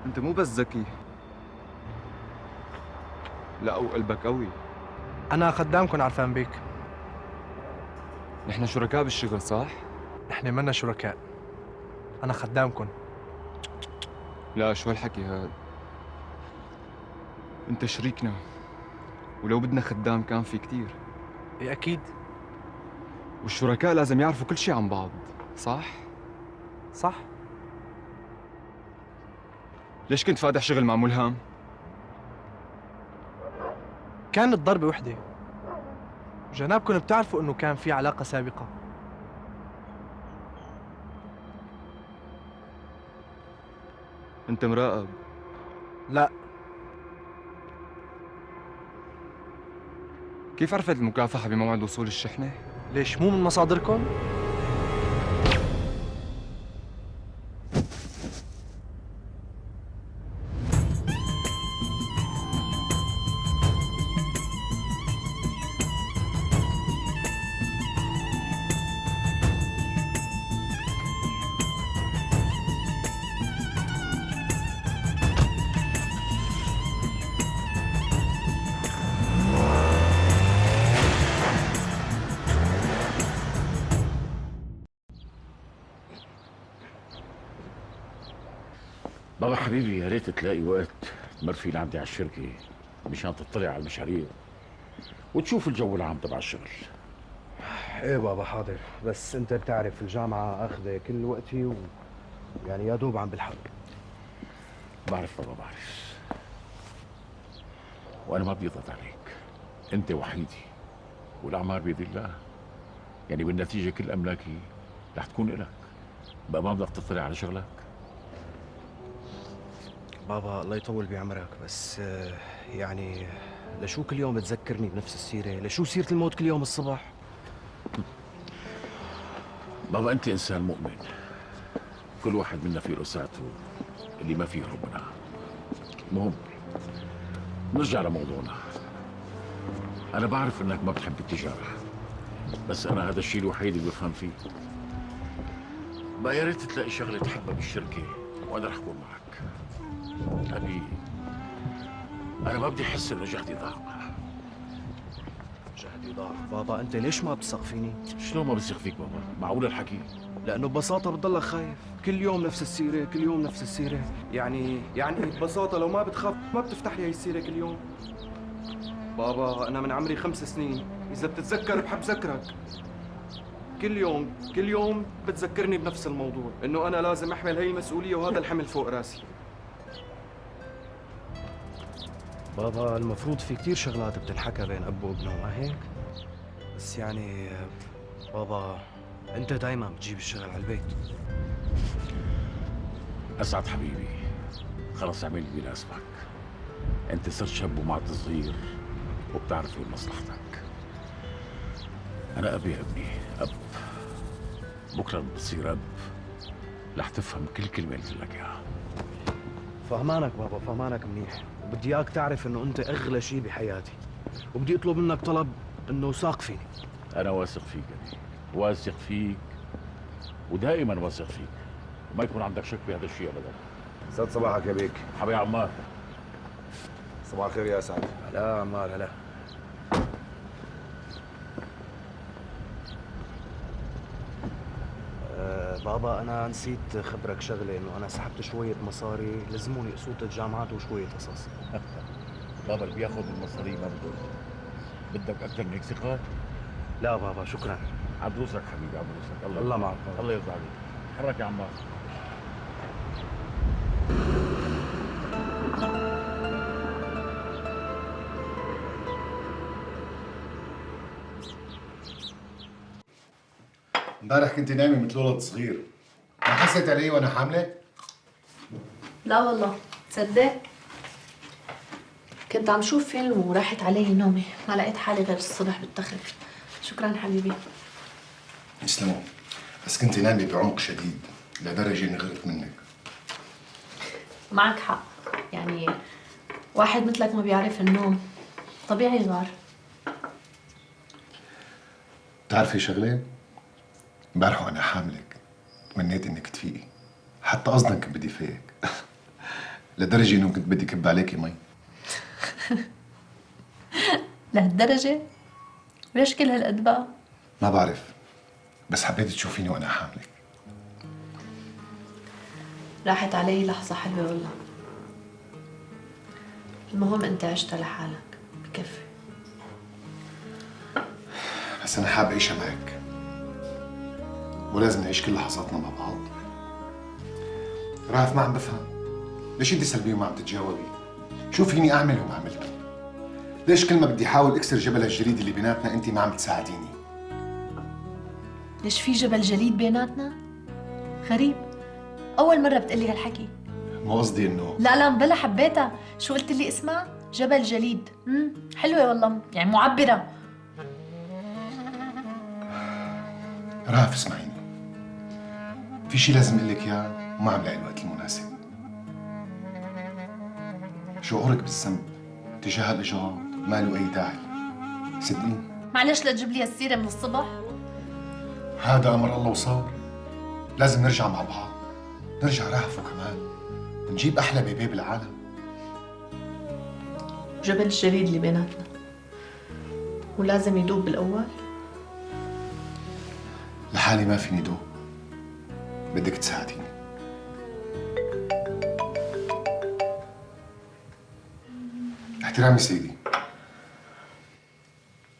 انت مو بس ذكي، لا وقلبك قوي. أنا خدامكم عرفان بيك. نحن شركاء بالشغل صح؟ نحن منا شركاء، أنا خدامكم. لا شو هالحكي هاد؟ انت شريكنا، ولو بدنا خدام كان في كتير. إيه أكيد. والشركاء لازم يعرفوا كل شي عن بعض، صح؟ صح. ليش كنت فاتح شغل مع ملهم؟ كانت ضربة وحدة، وجنابكم بتعرفوا إنه كان في علاقة سابقة. انت مراقب؟ لا. كيف عرفت المكافحة بموعد وصول الشحنة؟ ليش مو من مصادركم؟ بابا حبيبي، يا ريت تلاقي وقت تمر فيه لعندي على الشركة مشان تطلع على المشاريع وتشوف الجو العام تبع الشغل. ايه بابا حاضر، بس انت بتعرف الجامعة اخذة كل وقتي يعني يا دوب عم بلحق. بعرف بابا، بعرف، وانا ما بدي اضغط عليك. انت وحيدي والاعمار بيد الله، يعني بالنتيجة كل املاكي رح تكون الك. بقى ما بدك تطلع على شغلك؟ بابا الله يطول بعمرك، بس يعني لشو كل يوم بتذكرني بنفس السيرة؟ لشو سيرة الموت كل يوم الصبح؟ بابا انت انسان مؤمن، كل واحد منا فيه له ساعته اللي ما فيه يهرب منها. المهم نرجع لموضوعنا. انا بعرف انك ما بتحب التجارة، بس انا هذا الشيء الوحيد اللي بفهم فيه. بقى يا ريت تلاقي شغله تحبها بالشركه وانا رح اكون معك. ابي انا ما بدي احس انه جهدي ضاع. جهدي ضاع؟ بابا انت ليش ما بتثق فيني؟ شلون ما بثق فيك بابا؟ معقول الحكي؟ لانه ببساطة بتضلك خايف، كل يوم نفس السيرة، كل يوم نفس السيرة. يعني ببساطة لو ما بتخاف ما بتفتح لي هي السيرة كل يوم. بابا انا من عمري 5 سنين، اذا بتتذكر بحب ذكرك. كل يوم بتذكرني بنفس الموضوع، انه انا لازم احمل هي المسؤولية وهذا الحمل فوق راسي. بابا المفروض في كتير شغلات بتنحكى بين اب وابنه، ما هيك؟ بس يعني بابا انت دايما بتجيب الشغل على البيت. اسعد حبيبي، خلص اعمل اللي بيناسبك. انت صرت شاب ومعك صغير وبتعرف وين مصلحتك. انا ابي يا ابني، اب. بكره لما بتصير اب رح تفهم كل كلمه قلت لك اياها. فهمانك بابا، فهمانك منيح، وبدي اياك تعرف انه انت اغلى شيء بحياتي، وبدي اطلب منك طلب، انه وثاق فيني. انا واثق فيك ابني، واثق فيك ودائما واثق فيك، وما يكون عندك شك بهذا الشيء ابدا. سعد صباحك يا بيك. حبيبي عمار. صباح الخير يا اسعد. لا عمار هلا. بابا انا نسيت خبرك شغله، انه انا سحبت شويه مصاري لزموني قسوط الجامعات وشويه قصص. بابا اللي بياخذ المصاري ما بده. بدك اكثر من هيك ثقات؟ لا بابا شكرا. عدروسك حبيبي، عدروسك. الله معك. الله يرضى عليك. حرك يا عمار. امبارح كنت نايمه مثل ولد صغير، ما حسيت علي وانا حامله؟ لا والله تصدق كنت عم شوف فيلم وراحت علي نومي، ما لقيت حالي غير الصبح بالتخت. شكرا حبيبي. يسلموا، بس كنت نايمه بعمق شديد لدرجه اني غرت منك. معك حق، يعني واحد مثلك ما بيعرف النوم طبيعي غار. بتعرفي شغله؟ امبارح وانا حاملك تمنيت انك تفيقي، حتى اصلا كنت بدي فيك. لدرجة إنه كنت بدي كب عليكي مي. لهالدرجة؟ ليش كل هالقد بقى؟ ما بعرف، بس حبيت تشوفيني وأنا حاملك. راحت علي لحظة حلوة والله. المهم انت عشت لحالك، بكفي. بس أنا حابب أعيشها معك، ولازم نعيش كل لحظاتنا مع بعض. رهف ما عم بفهم، ليش انت سلبية وما عم تتجاوبي؟ شو فيني أعمل وما عملته؟ ليش كل ما بدي أحاول أكسر جبل الجليد اللي بيناتنا أنت ما عم تساعديني؟ ليش في جبل جليد بيناتنا؟ غريب، أول مرة بتقلي هالحكي. مو قصدي إنه لا بلا حبيتها، شو قلت لي اسمها؟ جبل جليد. حلوة والله، يعني معبرة. رهف اسمعيني، في شي لازم أقول لك إياه وما عم لاقي الوقت المناسب. شعورك بالذنب تجاه الإجراء ما له أي داعي، صدقيني. معلش لا تجيب لي هالسيرة من الصبح. هذا أمر الله وصار، لازم نرجع مع بعض، نرجع رهف وكمان نجيب أحلى بيبي بالعالم. جبل الجليد اللي بيناتنا ولازم يدوب بالأول. لحالي ما فيني دوب، بدك تساعديني. احترامي سيدي.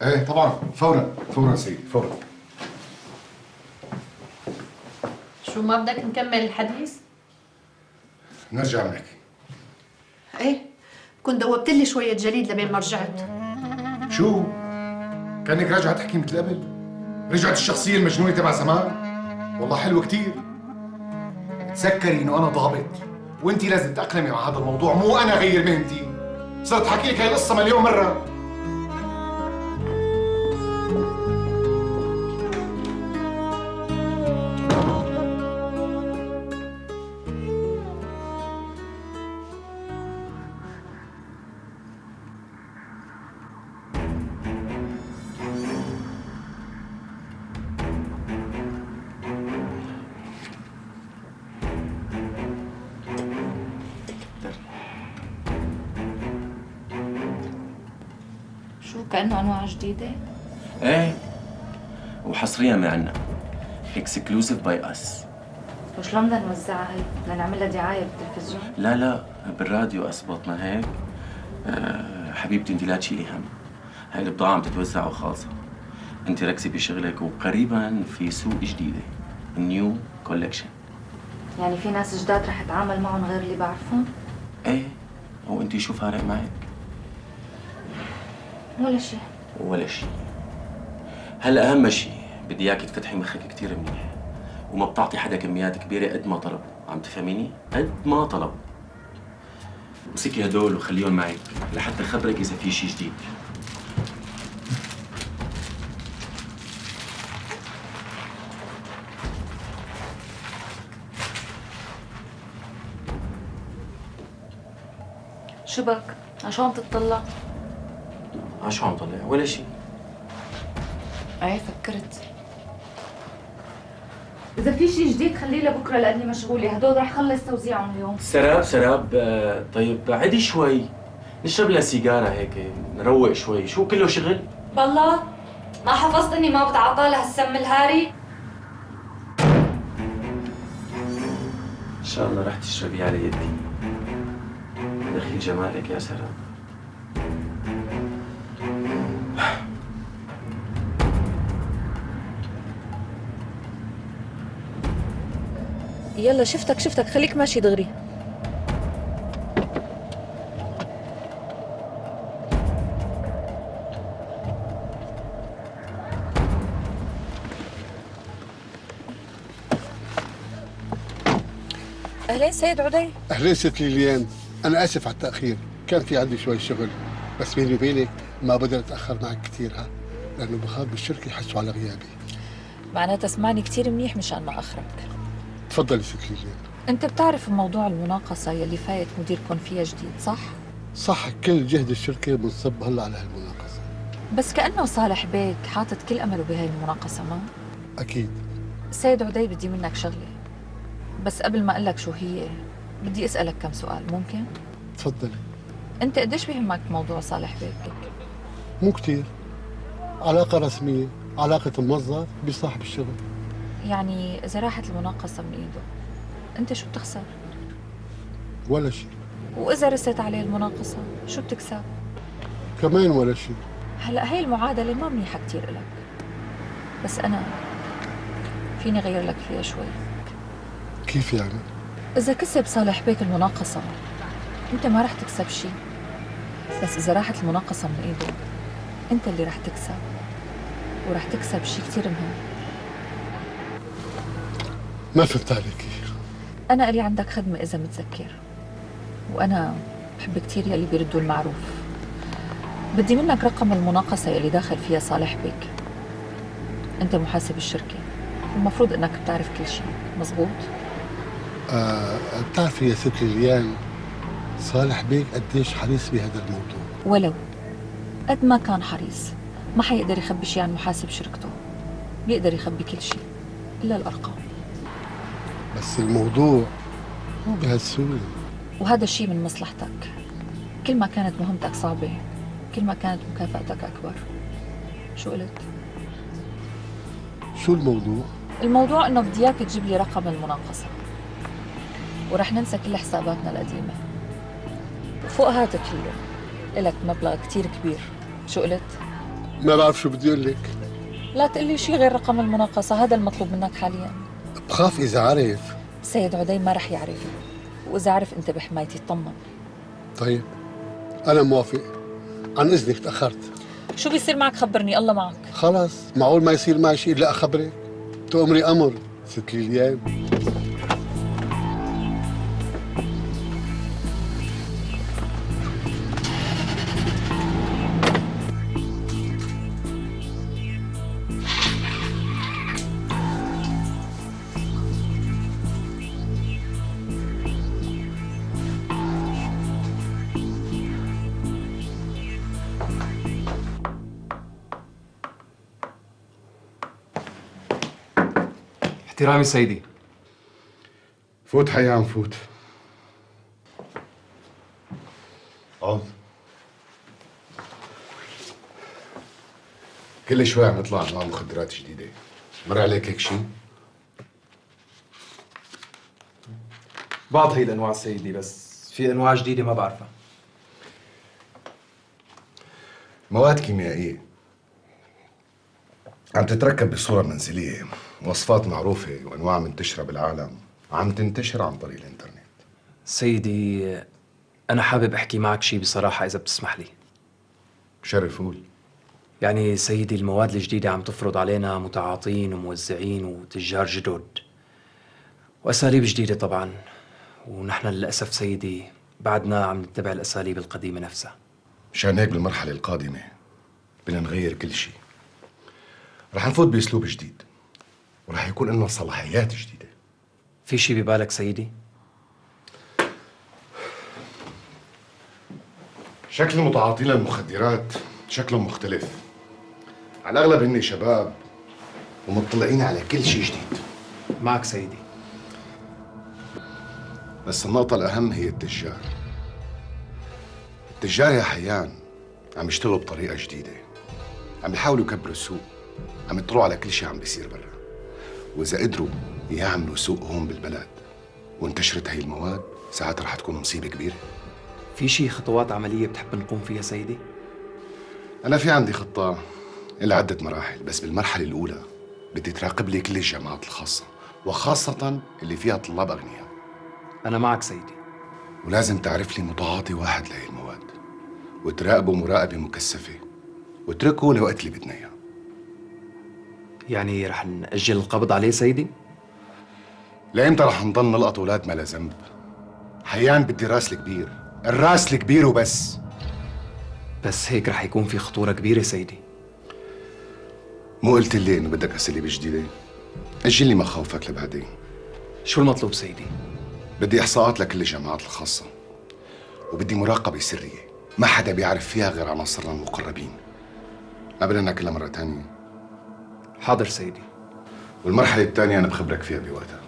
ايه طبعا، فورا سيدي، فورا. شو ما بدك نكمل الحديث؟ نرجع بنحكي. ايه، كنت دوبت لي شوية جليد لبين ما رجعت. شو؟ كأنك راجعة تحكي مثل قبل؟ رجعت الشخصية المجنونة تبع زمان؟ والله حلوة كتير. تذكري إنه أنا ضابط، وأنتِ لازم تتأقلمي مع هذا الموضوع، مو أنا غير مهنتي. صرت أحكي لك هاي القصة مليون مرة. شو كأنه أنواع جديدة؟ ايه، وحصريا من عنا. اكسكلوسيف باي اس. وشلون بدنا نوزعها هي؟ بدنا نعمل لها دعاية بالتلفزيون؟ لا بالراديو أسبطنا هيك. حبيبتي انت لا تشيلي هم، هاي البضاعة عم تتوزع وخالصة. انت ركزي بشغلك، وقريبا في سوق جديدة، نيو كولكشن. يعني في ناس جداد رح اتعامل معهم غير اللي بعرفهم؟ ايه، وانت شو فارق معك؟ ولا شيء. ولا شيء. هلا أهم شيء بدي إياك تفتحي مخك كثير منيح، وما بتعطي حدا كميات كبيرة قد ما طلبوا، عم تفهميني؟ قد ما طلبوا. امسكي هدول وخليهم معك لحتى خبرك إذا في شيء جديد. شو بك؟ عشو عم تتطلع؟ شو عم طلع؟ ولا شيء. ايه فكرت. إذا في شيء جديد خليه لبكره لأني مشغولة، هدول رح خلص توزيعهم اليوم. سراب طيب عدي شوي، نشرب لنا سيجارة هيك، نروق شوي، شو كله شغل؟ بالله ما حفظت إني ما بتعاطى لها السم الهاري؟ إن شاء الله رح تشربي على يدي. دخيل جمالك يا سراب. يلا شفتك خليك ماشي دغري. اهلين سيد عدي. أهلين ست ليليان، أنا آسف على التأخير، كان في عندي شوي شغل، بس بيني وبينك ما بقدر أتأخر معك كثير لأنه بخاف بالشركة يحسوا على غيابي. معناتها اسمعني كثير منيح مشان ما أخرك. تفضلي ست ليليان. أنت بتعرف موضوع المناقصة يلي فايت مديركم فيها جديد صح؟ صح، كل جهد الشركة بنصب هلا على هالمناقصة. بس كأنه صالح بيك حاطط كل أمله بهاي المناقصة ما؟ أكيد. سيد عدي بدي منك شغلة، بس قبل ما أقول لك شو هي بدي اسألك كم سؤال ممكن؟ تفضلي. انت قديش بيهمك موضوع صالح بيك؟ مو كتير، علاقة رسمية، علاقة موظف بصاحب الشغل. يعني اذا راحت المناقصة من ايده انت شو بتخسر؟ ولا شيء. واذا رست عليه المناقصة شو بتكسب؟ كمان ولا شيء. هلا هي المعادلة ما منيحة كتير إلك، بس أنا فيني أغير لك فيها شوي. كيف يعني؟ إذا كسب صالح بيك المناقصة أنت ما رح تكسب شيء، بس إذا راحت المناقصة من إيده أنت اللي رح تكسب، ورح تكسب شيء كتير مهم. ما فهمت عليكي. أنا إلي عندك خدمة إذا متذكر، وأنا بحب كتير يلي بيردوا المعروف. بدي منك رقم المناقصة اللي داخل فيها صالح بيك. أنت محاسب الشركة، المفروض إنك بتعرف كل شيء، مزبوط؟ بتعرفي يا ست ليليان صالح بيك قديش حريص بهذا الموضوع. ولو قد ما كان حريص ما حيقدر يخبي شيء عن محاسب شركته. بيقدر يخبي كل شيء إلا الأرقام. بس الموضوع مو بهالسهولة. وهذا الشيء من مصلحتك. كل ما كانت مهمتك صعبة كل ما كانت مكافأتك أكبر. شو قلت؟ شو الموضوع؟ الموضوع إنه بدي إياك تجيب لي رقم المناقصة، ورح ننسى كل حساباتنا القديمة، وفوق هذا كله إلك مبلغ كتير كبير. شو قلت؟ ما بعرف شو بدي أقول لك. لا تقلي شيء غير رقم المناقصة، هذا المطلوب منك حاليا. بخاف إذا عرف. سيد عدي ما رح يعرف، وإذا عرف أنت بحمايتي اطمن. طيب أنا موافق، عن إذنك تأخرت. شو بيصير معك خبرني، الله معك. خلص معقول ما يصير معي شيء إلا أخبرك؟ تؤمري أمر ست ليليان. احترامي سيدي. فوت حيان فوت. اقعد. كل شوي عم نطلع انواع مخدرات جديده، مر عليك هيك شيء؟ بعض هي الانواع سيدي، بس في انواع جديده ما بعرفها. مواد كيميائيه عم تتركب بصوره منزليه، وصفات معروفه وانواع منتشره بالعالم، عم تنتشر عن طريق الانترنت. سيدي انا حابب احكي معك شيء بصراحه اذا بتسمح لي. شرف قول. يعني سيدي المواد الجديده عم تفرض علينا متعاطين وموزعين وتجار جدد، واساليب جديده طبعا، ونحن للاسف سيدي بعدنا عم نتبع الاساليب القديمه نفسها. مشان هيك بالمرحله القادمه بدنا نغير كل شيء. رح نفوت باسلوب جديد، ورح يكون لنا صلاحيات جديده. في شيء ببالك سيدي؟ شكل المتعاطين للمخدرات شكلهم مختلف. على الاغلب هن شباب ومطلعين على كل شيء جديد. معك سيدي. بس النقطة الأهم هي التجار. التجار يا حيان عم يشتغلوا بطريقة جديدة، عم بيحاولوا يكبروا السوق، عم يطلعوا على كل شيء عم بيصير برا، وإذا قدروا يعملوا سوق هون بالبلد وانتشرت هي المواد ساعتها رح تكون مصيبة كبيرة. في شيء خطوات عملية بتحب نقوم فيها سيدي؟ أنا في عندي خطة إلى عدة مراحل، بس بالمرحلة الأولى بدي تراقب لي كل الجامعات الخاصة، وخاصة اللي فيها طلاب أغنياء. أنا معك سيدي. ولازم تعرف لي متعاطي واحد لهي المواد، وتراقبه مراقبة مكثفة، واتركه لوقت اللي بدنا إياه. يعني رح نأجل القبض عليه سيدي؟ لإمتى رح نضل نلقط أولاد ما لا ذنب؟ حيان بدي راس الكبير، الراس الكبير وبس. بس هيك رح يكون في خطورة كبيرة سيدي. مو قلت لي إنه بدك أساليب جديدة؟ أجل لي مخاوفك لبعدين. شو المطلوب سيدي؟ بدي إحصاءات لكل الجامعات الخاصة، وبدي مراقبة سرية ما حدا بيعرف فيها غير عناصرنا المقربين. ما بدنا ناكلها مرة تانية. حاضر سيدي. والمرحلة الثانية أنا بخبرك فيها بوقتها.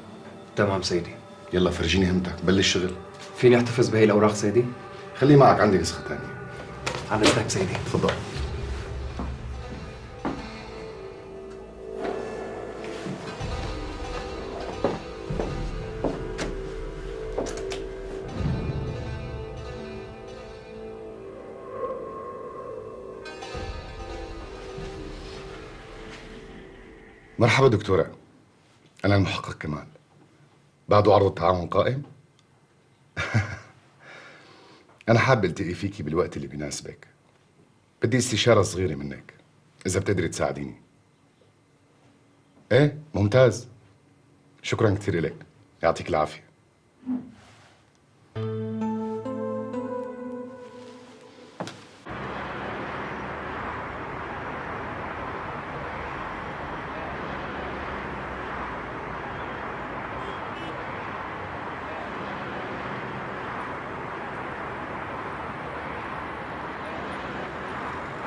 تمام سيدي. يلا فرجيني همتك، بلش شغل. فيني احتفظ بهي الاوراق سيدي؟ خليه معك، عندي نسخة ثانية. عن اذنك سيدي. تفضل. مرحبا دكتورة، أنا المحقق كمال. بعده عرض التعاون قائم؟ أنا حابب التقي فيكي بالوقت اللي بيناسبك. بدي استشارة صغيرة منك، إذا بتقدري تساعديني. إيه؟ ممتاز. شكراً كثير لك، يعطيك العافية.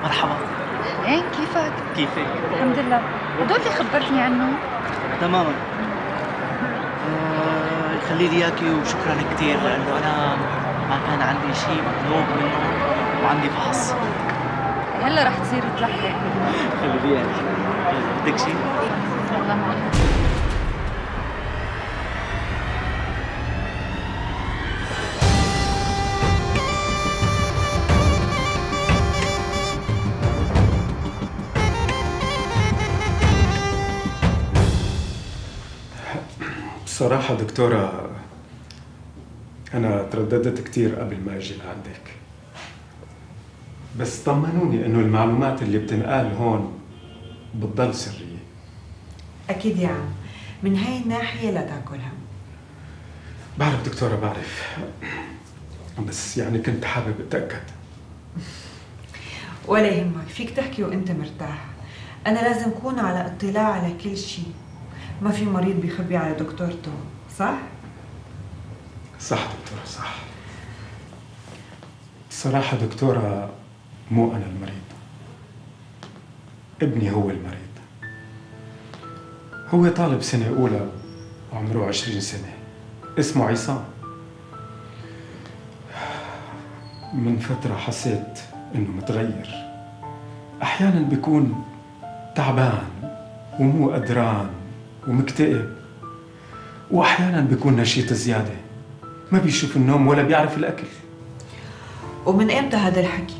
مرحبا. ايه كيفك؟ كيفك؟ الحمد لله. هدول اللي خبرتني عنه؟ تماما. خلي لي اياكي وشكرا كثير لانه انا ما كان عندي شيء مطلوب منه وعندي فحص. هلا رح تصير تلحق. خلي لي اياكي. بدك شيء؟ والله معك. بصراحة دكتورة، أنا ترددت كتير قبل ما أجي لعندك، بس طمنوني إنه المعلومات اللي بتنقال هون بتضل سرية. أكيد يا عم، من هاي الناحية لا تاكل هم. بعرف دكتورة، بعرف، بس يعني كنت حابب أتأكد. ولا يهمك، فيك تحكي وأنت مرتاح. أنا لازم أكون على اطلاع على كل شيء. ما في مريض بيخبي على دكتورته، صح؟ صح دكتورة، صح. الصراحة دكتورة، مو أنا المريض، ابني هو المريض. هو طالب سنة أولى وعمره 20 سنة، اسمه عصام. من فترة حسيت إنه متغير، أحياناً بيكون تعبان ومو قدران ومكتئب، وأحياناً بيكون نشيط زيادة، ما بيشوف النوم ولا بيعرف الأكل. ومن إمتى هذا الحكي؟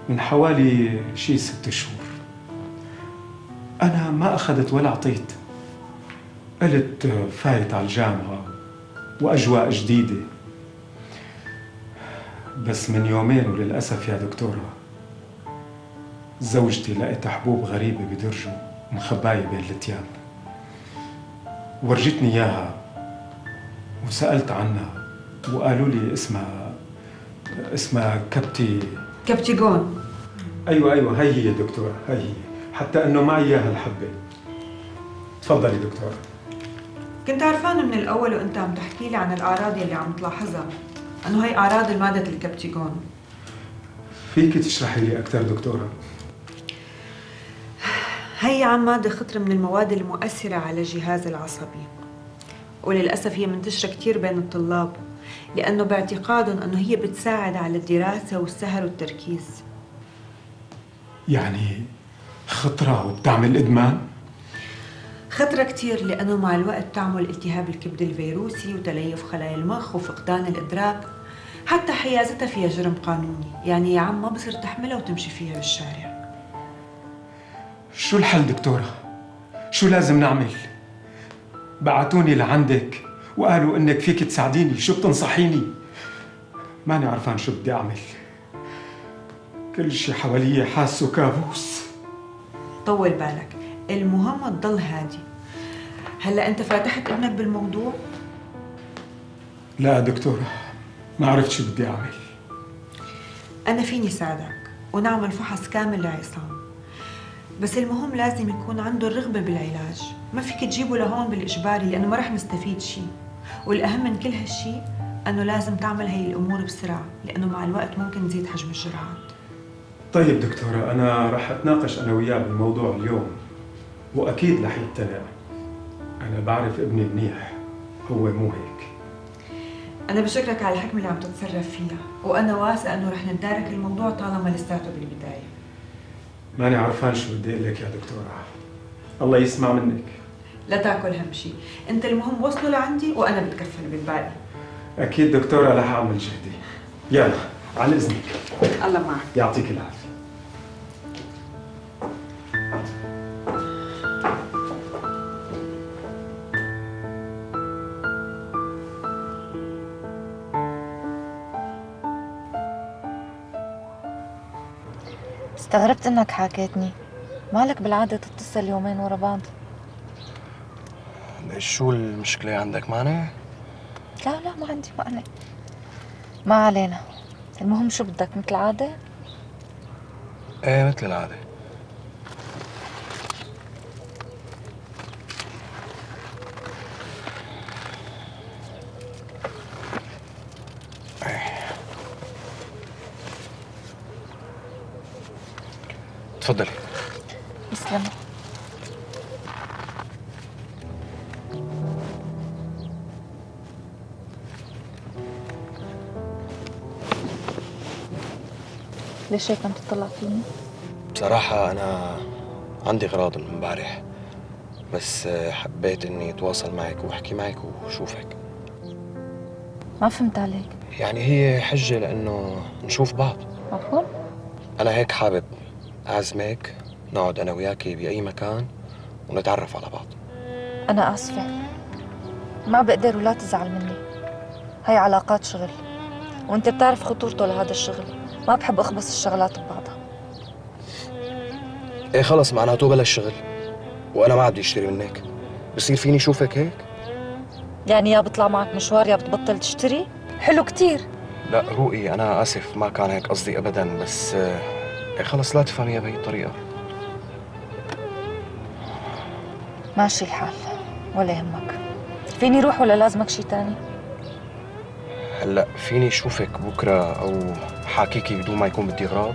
من حوالي شي 6 شهور. أنا ما أخذت ولا أعطيت، قلت فايت على الجامعة وأجواء جديدة، بس من يومين وللأسف يا دكتورة، زوجتي لقيت حبوب غريبة بدرجه مخباية بين التياب، ورجتني إياها وسألت عنها وقالوا لي اسمها كبتيجون. أيوة هي هي دكتورة، هي حتى إنه معي إياها الحبة. تفضلي دكتورة. كنت عرفان من الأول وأنت عم تحكي لي عن الأعراض اللي عم تلاحظها، إنه هي أعراض المادة الكبتيجون. فيك تشرحي لي أكثر دكتورة؟ هي عم مادة خطرة من المواد المؤثرة على الجهاز العصبي، وللأسف هي منتشرة كتير بين الطلاب، لأنه باعتقادهم أنه هي بتساعد على الدراسة والسهر والتركيز. يعني خطرة وبتعمل إدمان؟ خطرة كتير، لأنه مع الوقت تعمل التهاب الكبد الفيروسي وتليف خلايا المخ وفقدان الإدراك، حتى حيازتها فيها جرم قانوني. يعني يا عم ما بصير تحملها وتمشي فيها بالشارع. شو الحل دكتورة؟ شو لازم نعمل؟ بعتوني لعندك وقالوا إنك فيك تساعديني، شو بتنصحيني؟ ماني عرفان شو بدي أعمل، كل شي حوالي حاسه كابوس. طول بالك، المهم تضل هادي. هلا أنت فاتحت ابنك بالموضوع؟ لا دكتورة، ما عرفت شو بدي أعمل. أنا فيني ساعدك ونعمل فحص كامل لعصام، بس المهم لازم يكون عنده الرغبة بالعلاج. ما فيك تجيبه لهون بالإجباري لأنه ما رح نستفيد شيء. والأهم من كل هالشيء أنه لازم تعمل هي الأمور بسرعة، لأنه مع الوقت ممكن تزيد حجم الجرعات. طيب دكتورة، أنا رح أتناقش أنا وياه بالموضوع اليوم، وأكيد رح يقتنع. أنا بعرف ابني منيح، هو مو هيك. أنا بشكرك على الحكمة اللي عم تتصرف فيها، وأنا واثقة إنه رح نتدارك الموضوع طالما لساته بالبداية. ماني عرفان شو بدي أقول لك يا دكتورة. الله يسمع منك. لا تاكل هم شيء، أنت المهم وصلوا لعندي وأنا بتكفل بالباقي. أكيد دكتورة رح أعمل جهدي. يلا عن إذنك. الله معك. يعطيك العافية. استغربت انك حكيتني. مالك بالعادة تتصل يومين ورا بعض؟ ليش شو المشكلة عندك مانع؟ لا ما عندي مانع. ما علينا. المهم شو بدك مثل العادة؟ ايه مثل العادة. تفضلي. تسلم. ليش هيك عم تطلع فيني؟ بصراحة أنا عندي أغراض من امبارح، بس حبيت إني أتواصل معك وأحكي معك وأشوفك. ما فهمت عليك. يعني هي حجة لأنه نشوف بعض. مفهوم؟ أنا هيك حابب أعزمك نقعد أنا وياكي بأي مكان ونتعرف على بعض. أنا آسفة، ما بقدر ولا تزعل مني. هاي علاقات شغل، وأنت بتعرف خطورته لهذا الشغل. ما بحب أخبص الشغلات ببعضها. إيه خلص معناته بلا الشغل، وأنا ما بدي أشتري منك. بصير فيني شوفك هيك؟ يعني يا بطلع معك مشوار يا بتبطل تشتري؟ حلو كتير. لا روقي، أنا آسف ما كان هيك قصدي أبداً، بس إيه خلص لا تفهميها بهي الطريقة. ماشي الحال، ولا يهمك. فيني روح ولا لازمك شي تاني؟ هلا فيني اشوفك بكره او حاكيكي بدون ما يكون بدي اغراض؟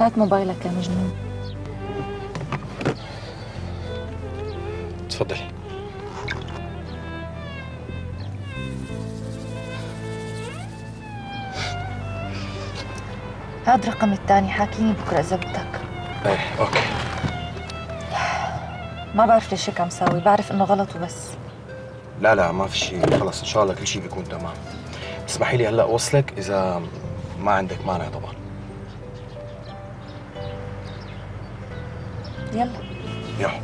هات موبايلك يا مجنون. تفضلي. هاد رقم الثاني، حاكيني بكره اذا بدك. ايه اوكي. ما بعرف ليش هيك عم ساوي، بعرف انه غلط وبس. لا ما في شيء، خلص ان شاء الله كل شيء بيكون تمام. اسمحي لي هلا اوصلك اذا ما عندك مانع طبعا. يلا. يلا.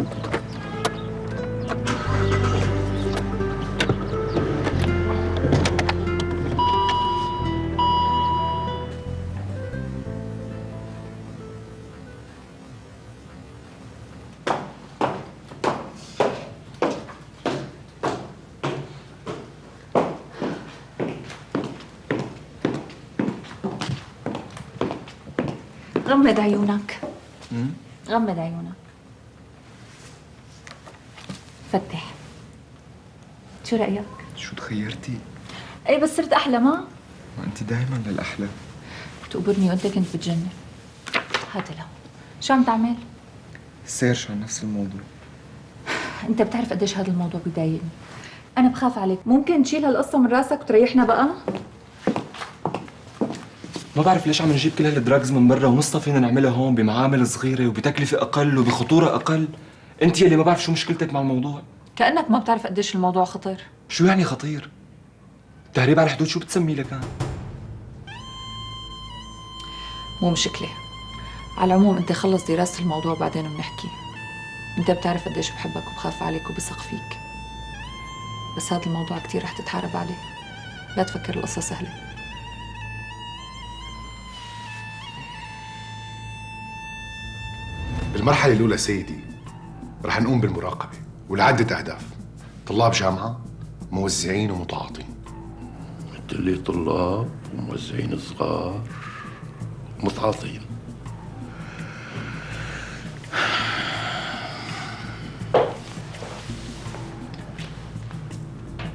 غمض عيونك. غمض عيونك. فتح. شو رأيك؟ شو تخيرتي؟ ايه بس صرت أحلى ما انت دايما للأحلى. بتقبرني وانت كنت بتجنن. هات لهون. شو عم تعمل؟ سيرش عن نفس الموضوع. انت بتعرف قديش هذا الموضوع بضايقني. أنا بخاف عليك، ممكن تشيل هالقصة من راسك وتريحنا بقى؟ ما بعرف ليش عم نجيب كل هالدراجز من برا ونصها فينا نعملها هون بمعامل صغيرة وبتكلفة أقل وبخطورة أقل. أنت يلي ما بعرف شو مشكلتك مع الموضوع. كأنك ما بتعرف قديش الموضوع خطير. شو يعني خطير؟ تهريب على الحدود شو بتسميه لكان؟ مو مشكلة. على العموم انت خلص دراسة الموضوع بعدين بنحكي. انت بتعرف قديش بحبك وبخاف عليك وبثق فيك. بس هذا الموضوع كتير رح تتحارب عليه. لا تفكر القصة سهلة. بالمرحلة الأولى سيدي رح نقوم بالمراقبة ولعدة أهداف. طلاب جامعة، موزعين ومتعاطين. قلت لي طلاب وموزعين صغار متعاطين.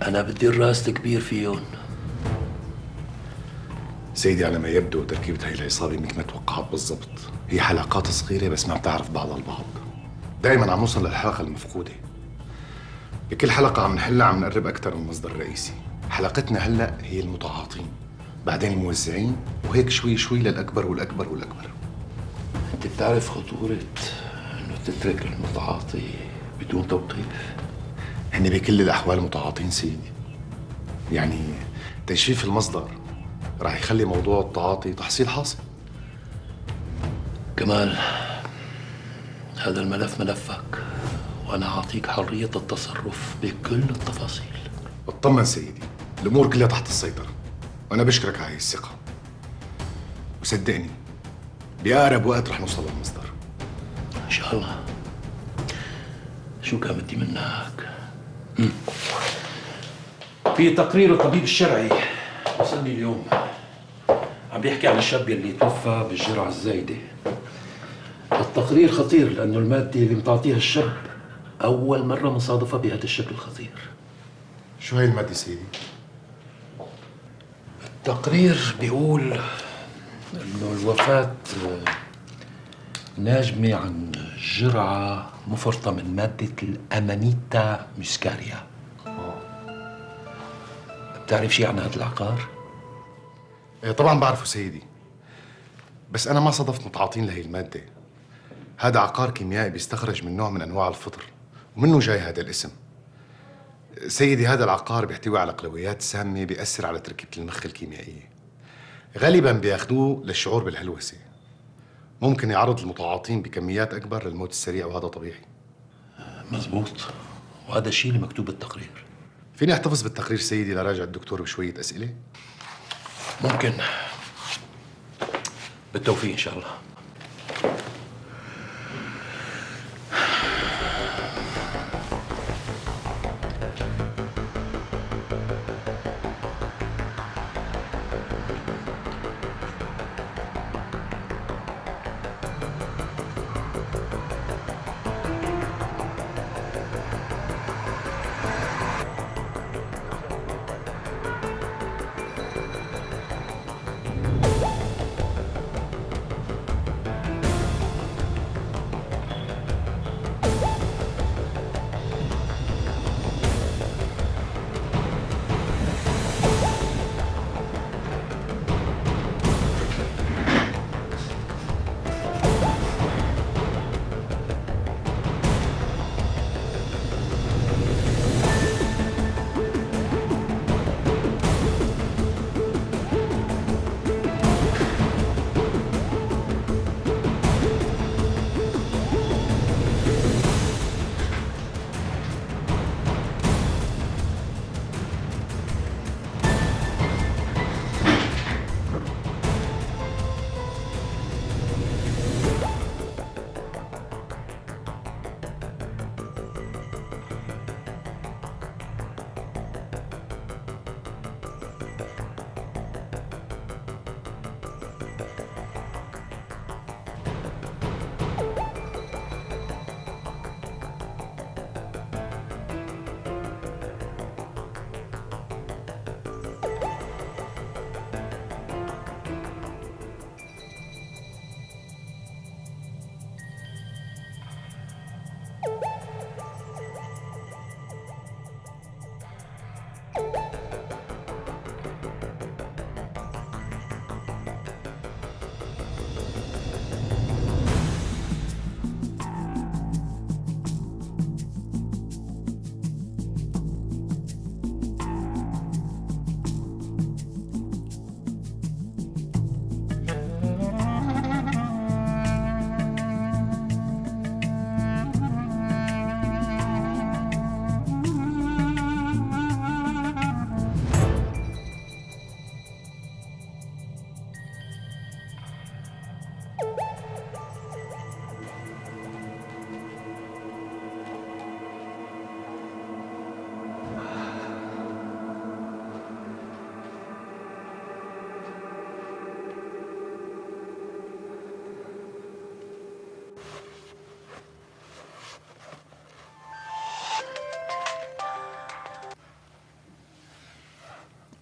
أنا بدي الراس كبير فيهم. سيدي على ما يبدو تركيبة هي العصابة مثل ما توقعت بالضبط، هي حلقات صغيرة بس ما بتعرف بعضها البعض. دائما عم نوصل للحلقة المفقودة. بكل حلقة عم نحلها عم نقرب أكثر من المصدر الرئيسي. حلقتنا هلا هي المتعاطين، بعدين الموزعين، وهيك شوي شوي للأكبر والأكبر والأكبر. انت بتعرف خطورة انه تترك المتعاطي بدون توقيف؟ هن بكل الأحوال متعاطين سيدي. يعني تجفيف المصدر راح يخلي موضوع التعاطي تحصيل حاصل. كمال، هذا الملف ملفك، وانا اعطيك حرية التصرف بكل التفاصيل. اطمن سيدي، الأمور كلها تحت السيطرة، وأنا بشكرك على هي الثقة. وصدقني بأقرب وقت رح نوصل للمصدر. ان شاء الله. شو كان بدي منك؟ في تقرير الطبيب الشرعي وصلني اليوم، عم بيحكي عن الشاب اللي توفى بالجرعة الزايدة. التقرير خطير لأنه المادة اللي متعاطيها الشاب أول مرة مصادفة بهذا الشكل الخطير. شو هي المادة سيدي؟ التقرير بيقول إنه الوفاة ناجمة عن جرعة مفرطة من مادة الأمانيتا مسكاريا. بتعرف شيء عن هذا العقار؟ طبعا بعرفه سيدي، بس أنا ما صادفت متعاطين لهي المادة. هذا عقار كيميائي بيستخرج من نوع من أنواع الفطر، ومنه جاي هذا الاسم. سيدي هذا العقار بيحتوي على قلويات سامة بيأثر على تركيبة المخ الكيميائية. غالبا بياخدوه للشعور بالهلوسة. ممكن يعرض المتعاطين بكميات أكبر للموت السريع، وهذا طبيعي. مزبوط، وهذا الشيء اللي مكتوب بالتقرير. فيني احتفظ بالتقرير سيدي لراجع الدكتور بشوية أسئلة؟ ممكن. بالتوفيق إن شاء الله.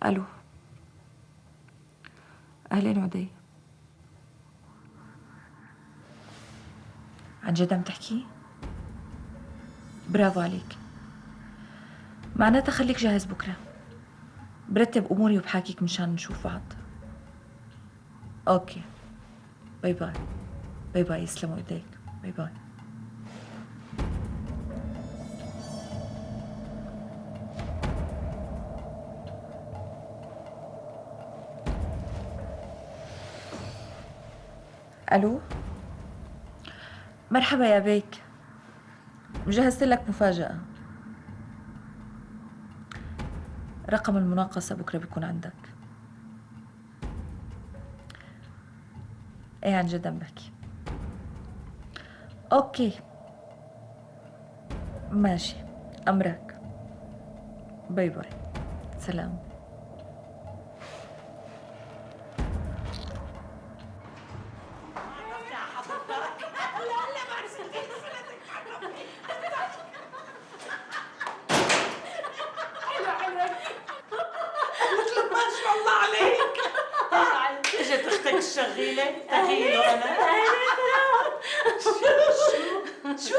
الو، أهلين عدي. عن جد عم تحكي؟ برافو عليك. معناتها خليك جاهز بكرة. برتب أموري وبحاكيك مشان نشوف بعض. أوكي. باي باي. باي باي، يسلموا ايديك. باي باي. الو، مرحبا يا بيك. مجهزت لك مفاجأة. رقم المناقصة بكرة بيكون عندك. ايه عن جد عم بحكي. اوكي ماشي، امرك. باي باي، سلام. اجت اختك الشغيله تغيله انا شو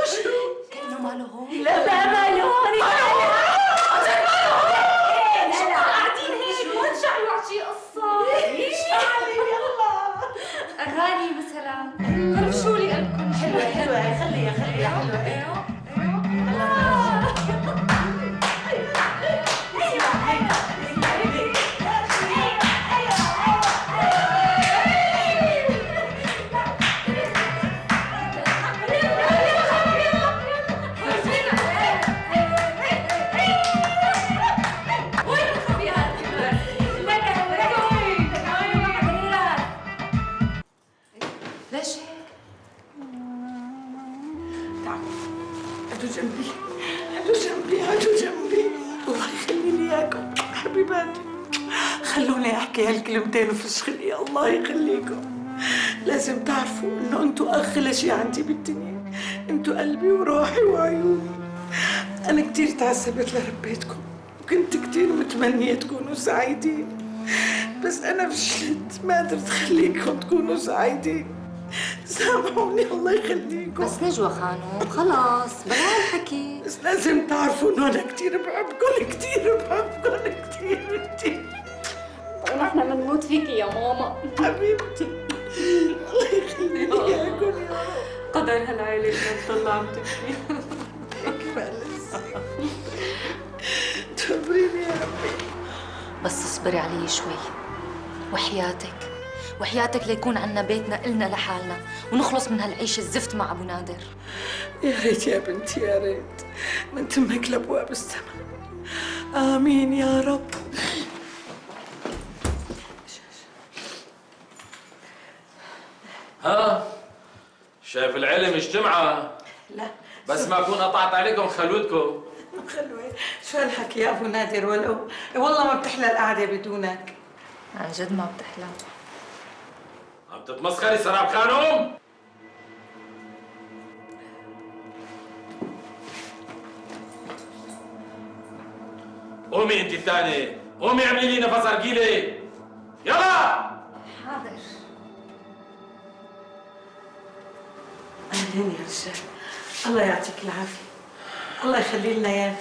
كأنه ماله هون. لا ماله هون. لا قاعدين هيك ما تشعلوا على شي قصة. يلا أغاني مثلا. فرشوا لي قلبكم. حلوة خليها حلوة. ليش هيك؟ قعدوا جنبي الله يخلي لي اياكم حبيباتي. خلوني احكي هالكلمتين وفشخلي الله يخليكم. لازم تعرفوا انه انتوا اغلى شيء عندي بالدنيا. انتوا قلبي وروحي وعيوني. انا كتير تعذبت لربيتكم وكنت كتير متمنية تكونوا سعيدين، بس انا فشلت ما قدرت خليكم تكونوا سعيدين. سامحوني الله يخليكم. بس نجوى خانم خلاص بلا هالحكي. بس لازم تعرفوا انه انا كتير بحبكم كتير. ونحن بنموت فيكي يا ماما حبيبتي. الله يخلي لي اياكم يا رب. قدر هالعيلة انها تضل عم تبكي. تخبريني يا ربي. بس اصبري علي شوي وحياتك ليكون عنا بيتنا إلنا لحالنا ونخلص من هالعيش الزفت مع أبو نادر. يا ريت يا بنتي يا ريت من تمك لابواب السماء. آمين يا رب. ها شايف العلم اجتمعة. لا بس ما اكون قطعت عليكم خلوتكم. خلوي شو هالحكي يا ابو نادر؟ ولو والله ما بتحلى القعده بدونك. عن جد ما بتحلى. عم تتمسخري سراب خانم؟ قومي انت الثانية، قومي اعملي لي نفس ارجيلة. يلا. حاضر. اهلين يا رجال. الله يعطيك العافيه. الله يخلي لنا اياك.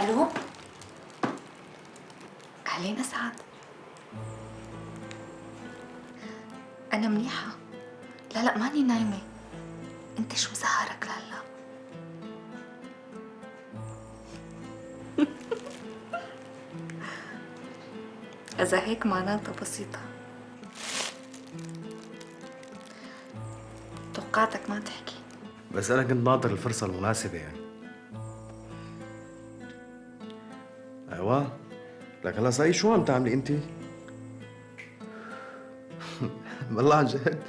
الو، اهلين اسعد. انا منيحه. لا ماني نايمه. انت شو سهرك لهلا؟ اذا هيك معناتها بسيطه. توقعتك ما تحكي. بس انا كنت ناطر الفرصه المناسبه يعني. ايوه، لك هلا صاير شو عم تعملي انت؟ والله عن جد